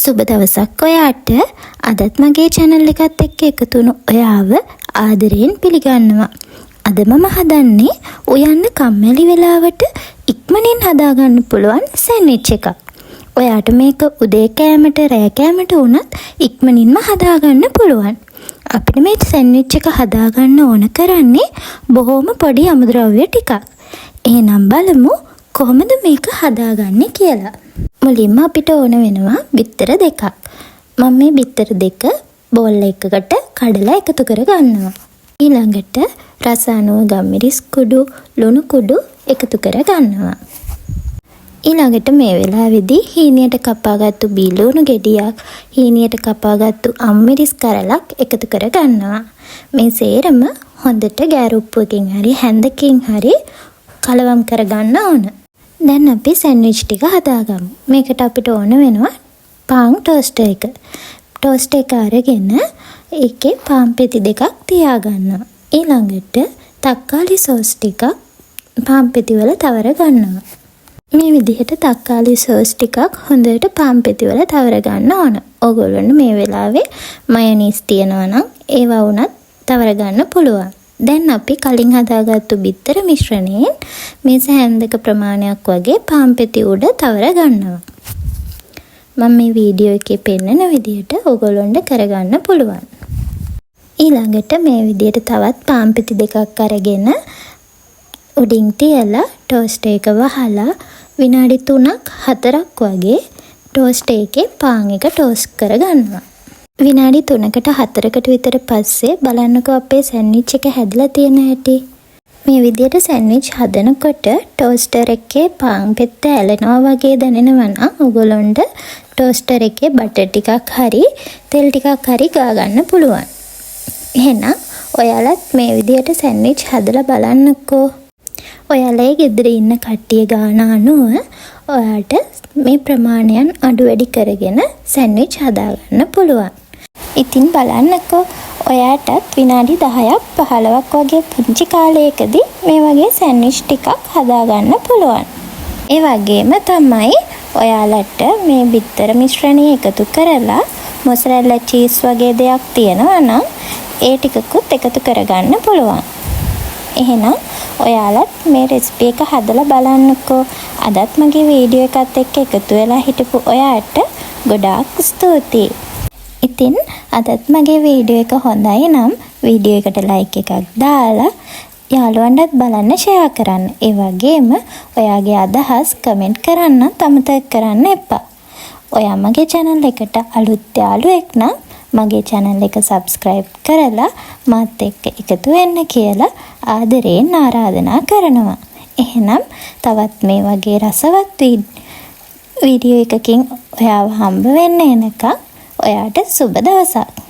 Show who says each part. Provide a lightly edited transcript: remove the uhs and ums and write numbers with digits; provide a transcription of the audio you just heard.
Speaker 1: සුබ දවසක් ඔයාට. අදත් මගේ channel එකත් එක්ක එකතු වුණු ඔයාව ආදරයෙන් පිළිගන්නවා. අද මම හදන්නේ උයන්න කම්මැලි වෙලාවට ඉක්මනින් හදාගන්න පුළුවන් සෑන්ඩ්විච් එකක්. ඔයාට මේක උදේ කෑමට රෑ කෑමට වුණත් ඉක්මනින්ම හදාගන්න පුළුවන්. අපිට මේ සෑන්ඩ්විච් එක හදාගන්න ඕන කරන්නේ බොහොම පොඩි අමුද්‍රව්‍ය ටිකක්. එහෙනම් බලමු කොහොමද මේක හදාගන්නේ කියලා. මුලින්ම අපිට ඕන වෙනවා බිත්තර දෙකක්. මම මේ බිත්තර දෙක බෝල් එකකට කඩලා එකතු කර ගන්නවා. ඊළඟට රස අනුව ගම්මිරිස් කුඩු, ලුණු කුඩු එකතු කර ගන්නවා. ඊළඟට මේ වෙලාවේදී හීනියට කපාගත්තු බීලුණු ගෙඩියක්, හීනියට කපාගත්තු අම්මිරිස් කරලක් එකතු කර ගන්නවා. මේ සේරම හොඳට ගෑරුප්පුවකින් හරි හැන්දකින් හරි කලවම් කර ගන්න ඕන. දැන් අපි සෑන්ඩ්විච් ටික හදාගමු. මේකට අපිට ඕන වෙනවා පාන් ටෝස්ටර් එක. ටෝස්ටර් එක අරගෙන ඒකේ පාන් පෙති දෙකක් තියාගන්නවා. ඊළඟට තක්කාලි සෝස් ටිකක් පාන් පෙති වල තවර ගන්නවා. මේ විදිහට තක්කාලි සෝස් ටිකක් හොඳට පාන් පෙති වල තවර ගන්න ඕන. ඕගොල්ලන්ට මේ වෙලාවේ මයොනීස් තියනවා නම් ඒවා වුණත් තවර ගන්න පුළුවන්. දැන් අපි කලින් හදාගත්තු බිත්තර මිශ්‍රණයෙන් මේ සෑන් දෙක ප්‍රමාණයක් වගේ පාන් පෙති උඩ තවර ගන්නවා. මම මේ වීඩියෝ එකේ පෙන්නන විදිහට ඕගොල්ලොන්ට කරගන්න පුළුවන්. ඊළඟට මේ විදිහට තවත් පාන් පෙති දෙකක් අරගෙන උඩින් තියලා ටෝස්ටර් එක වහලා විනාඩි 3ක් 4ක් වගේ ටෝස්ටර් එකේ පාන් එක ටෝස්ට් කරගන්නවා. විනාඩි 3කට 4කට විතර පස්සේ බලන්නකෝ අපේ සෑන්ඩ්විච් එක හැදලා තියෙන හැටි. මේ විදිහට සෑන්ඩ්විච් හදනකොට ටෝස්ටර් එකේ පාන් පෙත්ත ඇලෙනවා වගේ දැනෙනවා නම් ඔයගොල්ලන්ට ටෝස්ටර් එකේ බටර් ටිකක් හරි තෙල් ටිකක් හරි ගා ගන්න පුළුවන්. එහෙනම් ඔයාලත් මේ විදිහට සෑන්ඩ්විච් හදලා බලන්නකෝ. ඔයාලේ ගෙදර ඉන්න කට්ටිය ගාන අනුව ඔයාට මේ ප්‍රමාණයන් අඩු වැඩි කරගෙන සෑන්ඩ්විච් හදාගන්න පුළුවන්. ඉතින් බලන්නකෝ ඔයාටත් විනාඩි 10ක් 15ක් වගේ පුංචි කාලයකදී මේ වගේ සෑන්ඩ්විච් ටිකක් හදාගන්න පුළුවන්. ඒ වගේම තමයි ඔයාලට මේ බිත්තර මිශ්‍රණය එකතු කරලා මොසරෙල්ලා චීස් වගේ දෙයක් තියෙනවා නම් ඒ ටිකකුත් එකතු කරගන්න පුළුවන්. එහෙනම් ඔයාලත් මේ රෙසිපි එක හදලා බලන්නකෝ. අදත් මගේ වීඩියෝ එකත් එක්ක එකතු වෙලා හිටපු ඔයාට ගොඩාක් ස්තුතියි. ඉතින් අදත් මගේ වීඩියෝ එක හොඳයි නම් වීඩියෝ එකට ලයික් එකක් දාලා යාළුවන්ටත් බලන්න ෂෙයා කරන්න. ඒ වගේම ඔයාගේ අදහස් කමෙන්ට් කරන්න අමතක කරන්න එපා. ඔයා මගේ channel එකට අලුත් යාළුවෙක් නම් මගේ channel එක subscribe කරලා මාත් එක්ක එකතු වෙන්න කියලා ආදරයෙන් ආරාධනා කරනවා. එහෙනම් තවත් මේ වගේ රසවත් වීඩියෝ එකකින් ඔයාව හම්බ වෙන්න එනකම් ඔයාට සුබ දවසක්.